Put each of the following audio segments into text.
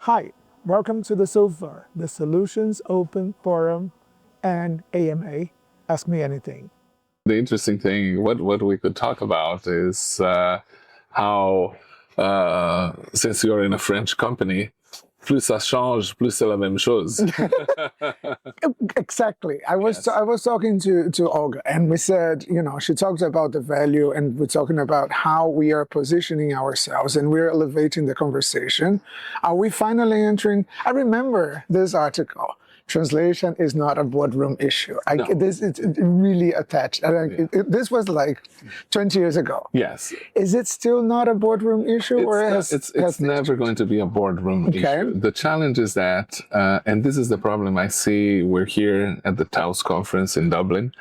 Hi, welcome to the SOFA, the Solutions Open Forum and AMA. Ask me anything. The interesting thing, what we could talk about is how, since you're in a French company, plus ça change, plus c'est la même chose. Exactly. I was talking to Olga, and we said, she talked about the value, and we're talking about how we are positioning ourselves, and we're elevating the conversation. Are we finally entering? I remember this article. Translation is not a boardroom issue. No. It's really attached. This was like 20 years ago. Yes. Is it still not a boardroom issue, It's never going to be a boardroom issue. The challenge is that, and this is the problem I see. We're here at the Taos conference in Dublin,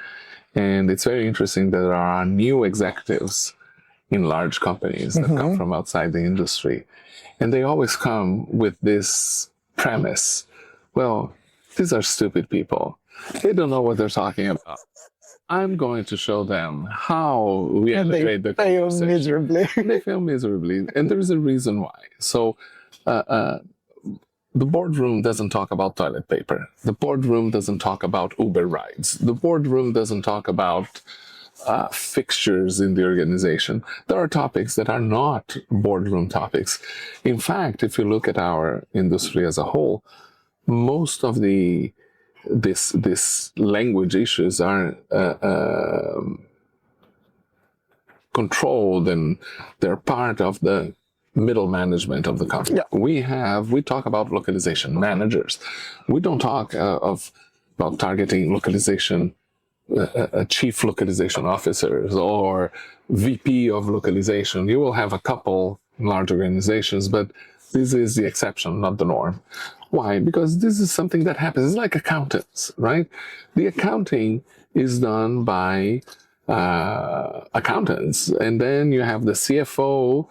and it's very interesting that there are new executives in large companies that come from outside the industry, and they always come with this premise. Well, these are stupid people. They don't know what they're talking about. I'm going to show them how we elevate the conversation. They fail miserably. They fail miserably, and there's a reason why. So, the boardroom doesn't talk about toilet paper. The boardroom doesn't talk about Uber rides. The boardroom doesn't talk about fixtures in the organization. There are topics that are not boardroom topics. In fact, if you look at our industry as a whole, most of this language issues are controlled, and they're part of the middle management of the company. Yeah. We talk about localization managers. We don't talk about targeting localization, chief localization officers or VP of localization. You will have a couple in large organizations, but this is the exception, not the norm. Why? Because this is something that happens. It's like accountants, right? The accounting is done by accountants, and then you have the CFO.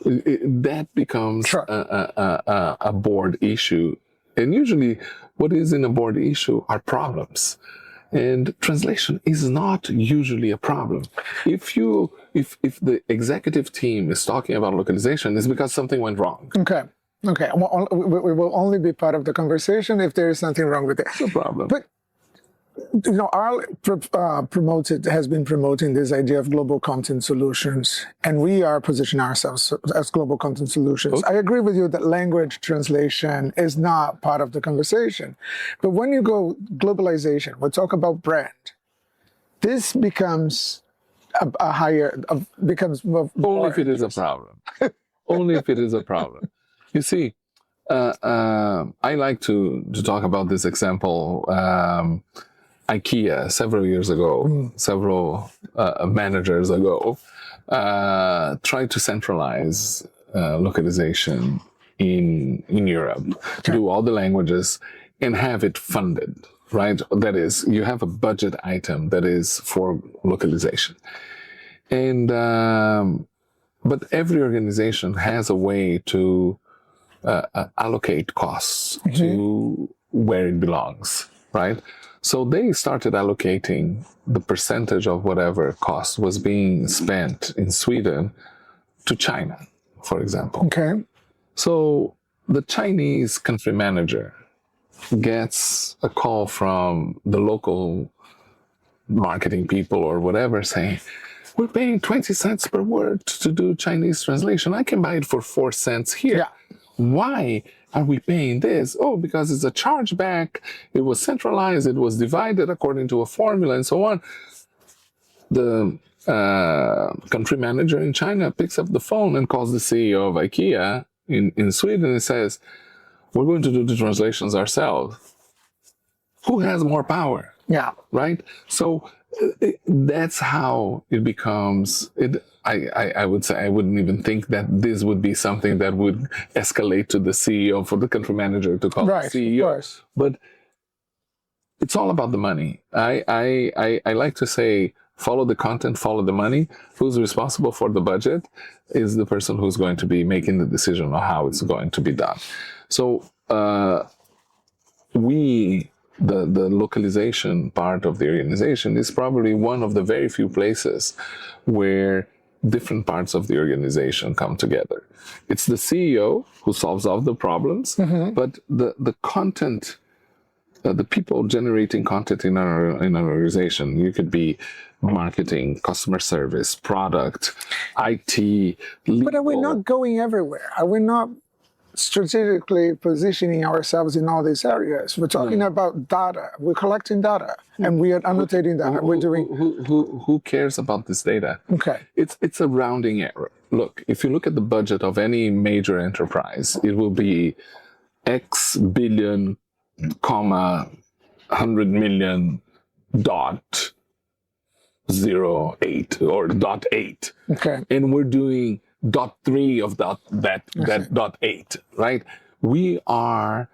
That becomes a board issue. And usually what is in a board issue are problems. And translation is not usually a problem. If the executive team is talking about localization, it's because something went wrong. Okay. We will only be part of the conversation if there is something wrong with it. No problem. But Arl has been promoting this idea of global content solutions, and we are positioning ourselves as global content solutions. Okay. I agree with you that language translation is not part of the conversation. But when you go globalization, we talk about brand. This becomes becomes more. Only if it is a problem. Only if it is a problem. You see, I like to talk about this example. IKEA, several years ago, several managers ago, tried to centralize localization in Europe, do all the languages, and have it funded, right? That is, you have a budget item that is for localization. And but every organization has a way to allocate costs to where it belongs, right? So they started allocating the percentage of whatever cost was being spent in Sweden to China, for example. Okay. So the Chinese country manager gets a call from the local marketing people or whatever saying, we're paying 20 cents per word to do Chinese translation. I can buy it for 4 cents here. Yeah. Why are we paying this? Oh, because it's a chargeback. It was centralized. It was divided according to a formula and so on. The country manager in China picks up the phone and calls the CEO of IKEA in Sweden and says, we're going to do the translations ourselves. Who has more power? Yeah. Right? So that's how it becomes. I would say I wouldn't even think that this would be something that would escalate to the CEO for the country manager to call the CEO. Of course. But it's all about the money. I like to say, follow the content, follow the money. Who's responsible for the budget is the person who's going to be making the decision on how it's going to be done. So the localization part of the organization is probably one of the very few places where different parts of the organization come together. It's the CEO who solves all the problems, but the content, the people generating content in an organization, you could be marketing, customer service, product, IT, legal. But are we not going everywhere? Are we not strategically positioning ourselves in all these areas? We're talking about data. We're collecting data, and we are annotating data. We're doing. Who cares about this data? Okay. It's a rounding error. Look, if you look at the budget of any major enterprise, it will be X billion, comma, 100 million dot 0.8 or dot 8. Okay. And we're doing dot 3 of that dot 8, right? We are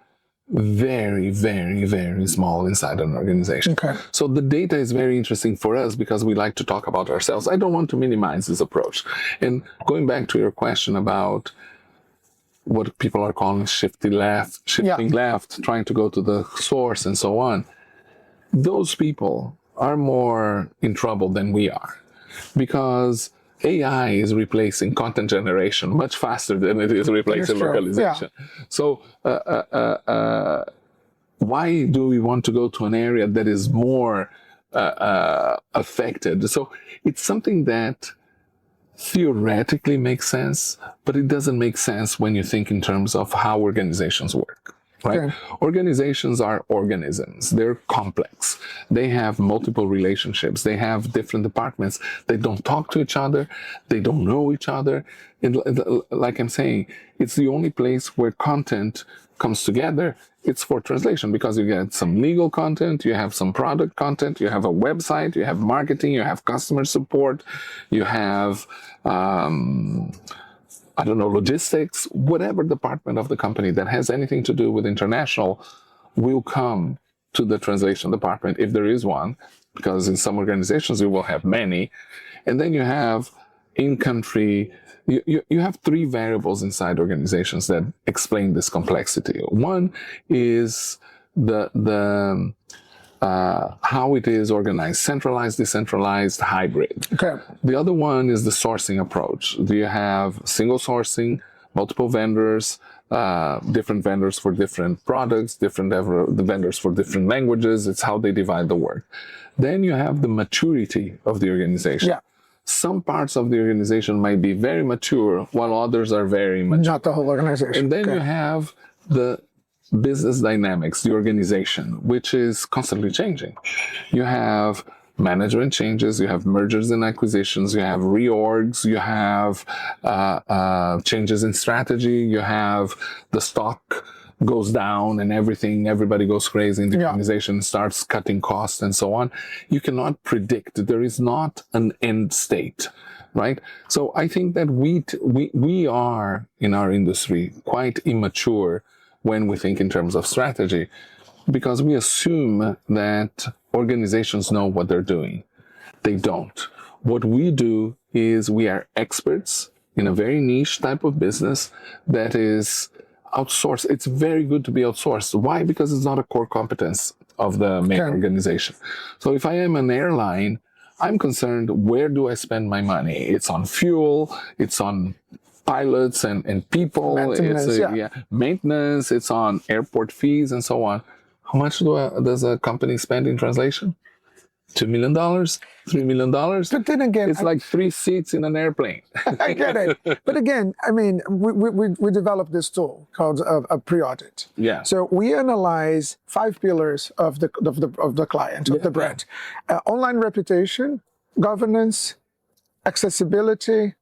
very, very, very small inside an organization. Okay. So the data is very interesting for us because we like to talk about ourselves. I don't want to minimize this approach. And going back to your question about what people are calling shifting left, trying to go to the source and so on, those people are more in trouble than we are, because AI is replacing content generation much faster than it is replacing localization. Yeah. So why do we want to go to an area that is more affected? So it's something that theoretically makes sense, but it doesn't make sense when you think in terms of how organizations work. Right? Okay. Organizations are organisms. They're complex. They have multiple relationships. They have different departments. They don't talk to each other. They don't know each other. And like I'm saying, it's the only place where content comes together. It's for translation, because you get some legal content, you have some product content, you have a website, you have marketing, you have customer support, you have logistics, whatever department of the company that has anything to do with international will come to the translation department, if there is one, because in some organizations you will have many. And then you have in-country, you have three variables inside organizations that explain this complexity. One is how it is organized, centralized, decentralized, hybrid. Okay. The other one is the sourcing approach. Do you have single sourcing, multiple vendors, different vendors for different products, the vendors for different languages? It's how they divide the work. Then you have the maturity of the organization. Yeah. Some parts of the organization might be very mature, while others are very mature. Not the whole organization. And then you have the business dynamics, the organization, which is constantly changing. You have management changes, you have mergers and acquisitions, you have reorgs, you have changes in strategy, you have the stock goes down and everybody goes crazy in the organization, starts cutting costs and so on. You cannot predict. There is not an end state, right? So I think that we are in our industry quite immature when we think in terms of strategy, because we assume that organizations know what they're doing. They don't. What we do is we are experts in a very niche type of business that is outsourced. It's very good to be outsourced. Why? Because it's not a core competence of the main organization. So if I am an airline, I'm concerned, where do I spend my money? It's on fuel, it's on pilots and people, maintenance, it's on airport fees and so on. How much does a company spend in translation? $2 million, $3 million. But then again, it's like 3 seats in an airplane. I get it. But again, I mean, we developed this tool called a pre-audit. Yeah. So we analyze 5 pillars of the client, of the brand: online reputation, governance, accessibility,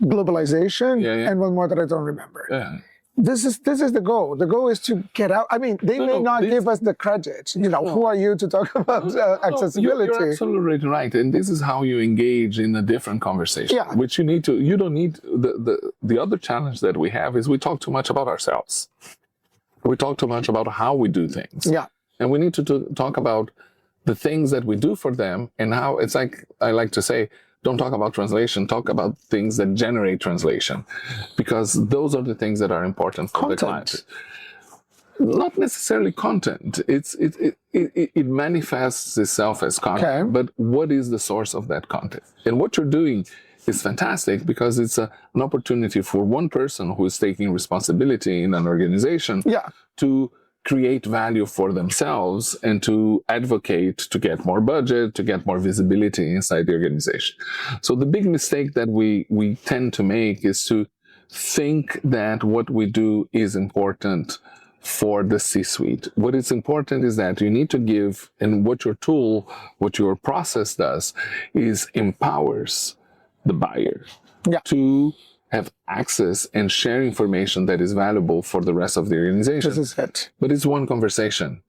globalization, and one more that I don't remember. Yeah. This is the goal. The goal is to get out. I mean, they may not give us the credit. Who are you to talk about accessibility? You're absolutely right. And this is how you engage in a different conversation. Yeah. Which you don't need. The other challenge that we have is we talk too much about ourselves. We talk too much about how we do things. Yeah. And we need to talk about the things that we do for them, and how it's like, I like to say, don't talk about translation, talk about things that generate translation, because those are the things that are important for the client. Not necessarily content. It manifests itself as content. But what is the source of that content? And what you're doing is fantastic because it's an opportunity for one person who is taking responsibility in an organization to create value for themselves and to advocate to get more budget, to get more visibility inside the organization. So the big mistake that we tend to make is to think that what we do is important for the C-suite. What is important is that you need to give, and what your tool, what your process does is empowers the buyer to have access and share information that is valuable for the rest of the organization. This is it. But it's one conversation.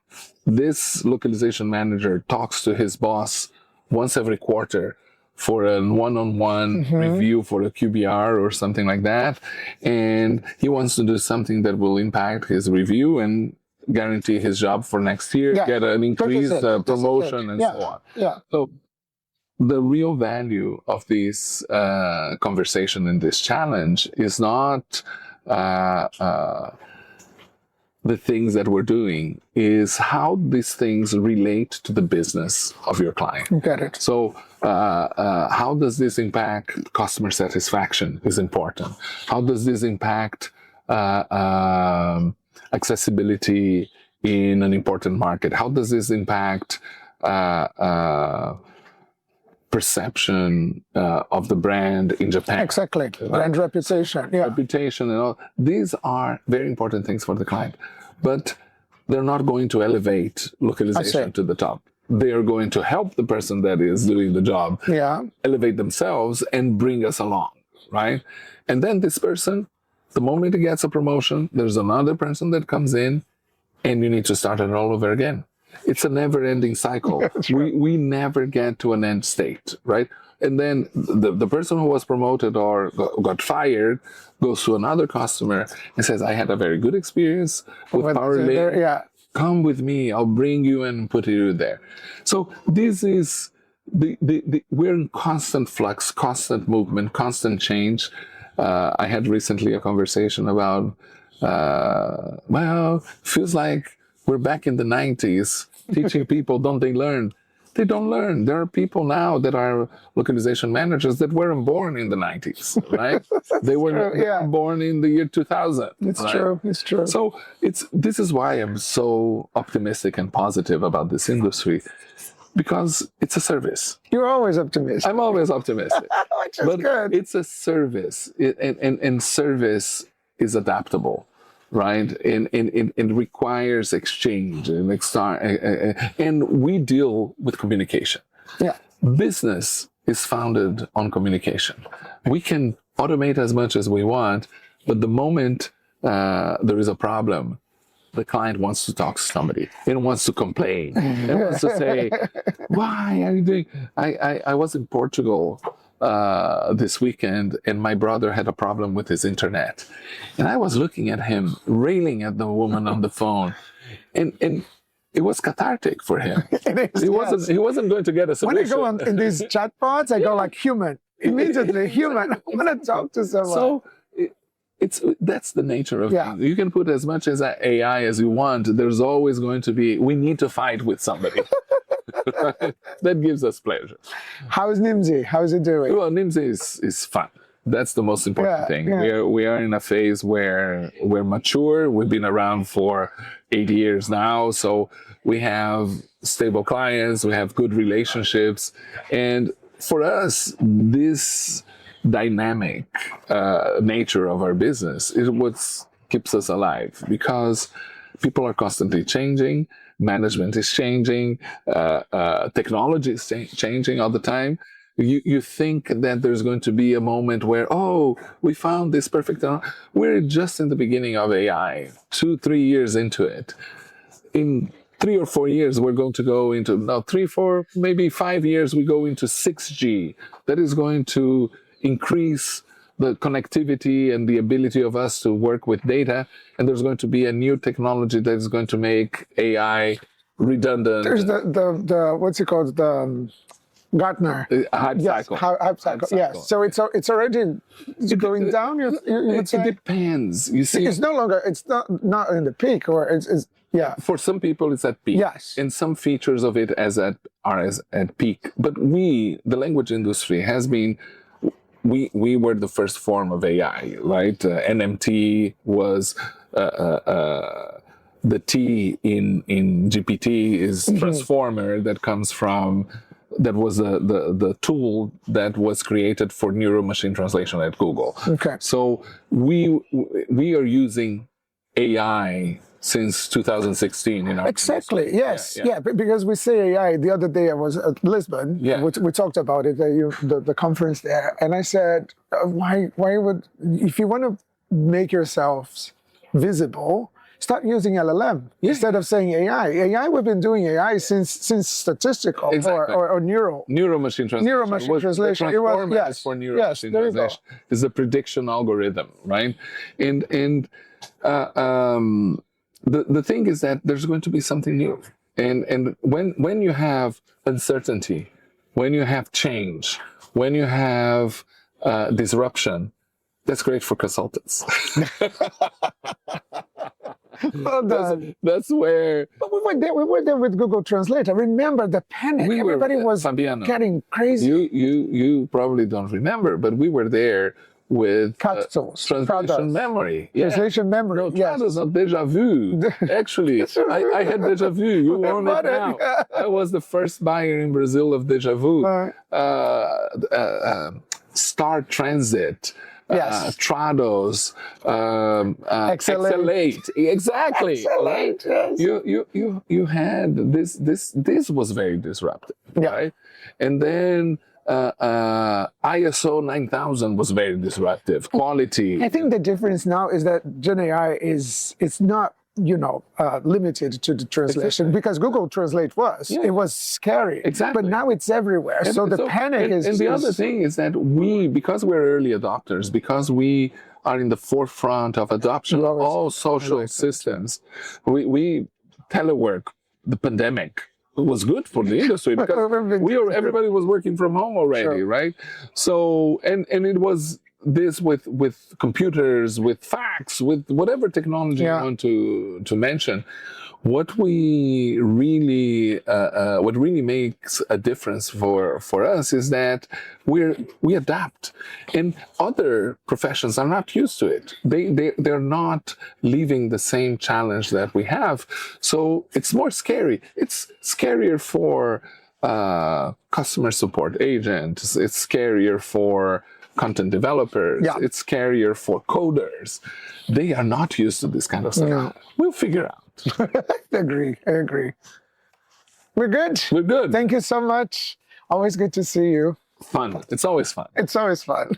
This localization manager talks to his boss once every quarter for a one-on-one review for a QBR or something like that. And he wants to do something that will impact his review and guarantee his job for next year, get an increased promotion and so on. So the real value of this conversation and this challenge is not the things that we're doing, is how these things relate to the business of your client. Got it. So how does this impact customer satisfaction is important. How does this impact accessibility in an important market? How does this impact perception of the brand in Japan? Exactly. Brand reputation. Reputation and all. These are very important things for the client, but they're not going to elevate localization to the top. They are going to help the person that is doing the job elevate themselves and bring us along, right? And then this person, the moment he gets a promotion, there's another person that comes in and you need to start it all over again. It's a never-ending cycle. We never get to an end state, right? And then the person who was promoted or got fired goes to another customer and says, I had a very good experience with PowerLink. Come with me, I'll bring you and put you there. So this is, we're in constant flux, constant movement, constant change. I had recently a conversation about, feels like we're back in the 90s, teaching people, don't they learn? They don't learn. There are people now that are localization managers that weren't born in the 90s, right? They were born in the year 2000. It's true. It's true. So this is why I'm so optimistic and positive about this industry, because it's a service. You're always optimistic. I'm always optimistic. Which is good. It's a service, and service is adaptable. Right, and it requires exchange and we deal with communication. Business is founded on communication. We can automate as much as we want, but the moment there is a problem, the client wants to talk to somebody and wants to complain and wants to say, "Why are you doing?" I was in Portugal this weekend, and my brother had a problem with his internet, and I was looking at him, railing at the woman on the phone, and it was cathartic for him. He wasn't going to get a solution. When I go in these chatbots, I go like human, immediately human. I want to talk to someone. So that's the nature of it. You can put as much as AI as you want. There's always going to be, we need to fight with somebody. That gives us pleasure. How is Nimdzi? How is it doing? Well, Nimdzi is fun. That's the most important thing. We are in a phase where we're mature. We've been around for 8 years now, so we have stable clients. We have good relationships, and for us, this dynamic nature of our business is what keeps us alive, because people are constantly changing. Management is changing, technology is changing all the time. You think that there's going to be a moment where, we found this perfect. We're just in the beginning of AI, 2-3 years into it. In 3 or 4 years, we're going to go into, 3, 4, maybe 5 years, we go into 6G. That is going to increase the connectivity and the ability of us to work with data, and there's going to be a new technology that is going to make AI redundant. There's the what's it called, Gartner. Hype Yes, cycle. hype cycle. Yes. So it's already going down. You would It say depends. You see, it's no longer. It's not in the peak, or it's yeah. for some people it's at peak. Yes. And some features of it are at peak. But the language industry has been. We were the first form of AI, right? NMT was the T in GPT is transformer that comes from. That was the tool that was created for neuro machine translation at Google. Okay. So we are using AI since 2016 in our Exactly. industry. Yes. Yeah. Because we say AI. The other day I was at Lisbon. Yeah. We talked about it. The conference there, and I said, why would if you want to make yourselves visible, start using LLM instead of saying AI. AI, we've been doing AI since statistical or neural. Neuro machine translation. Neuro machine translation. It was for neuro machine translation. It's the prediction algorithm, right? And the thing is that there's going to be something new. And when you have uncertainty, when you have change, when you have disruption, that's great for consultants. Well done. That's where. But we were there with Google Translate. I remember the panic. Everybody was Fabiano, getting crazy. You probably don't remember, but we were there with translation memory. Translation memory. No, Trados, not déjà vu. Actually, I had déjà vu. You own it now. I was the first buyer in Brazil of déjà vu. Star Transit. Yes. Trados, Excelate. Exactly. Excelate, right? Yes. You had this was very disruptive. Yeah. Right? And then ISO 9000 was very disruptive. Quality. I think the difference now is that Gen AI it's not limited to the translation because Google Translate it was scary. Exactly. But now it's everywhere. So the panic is. And the other thing is that because we're early adopters, because we are in the forefront of adoption of all social systems, we telework, the pandemic was good for the industry because everybody was working from home already, right? So and it was this with computers, with fax, with whatever technology you want to mention. What really makes a difference for us is that we adapt, and other professions are not used to it. They're not living the same challenge that we have, so it's more scary. It's scarier for customer support agents. It's scarier for content developers. Yeah. It's scarier for coders. They are not used to this kind of stuff. No. We'll figure out. I agree. We're good. We're good. Thank you so much. Always good to see you. Fun. It's always fun. It's always fun.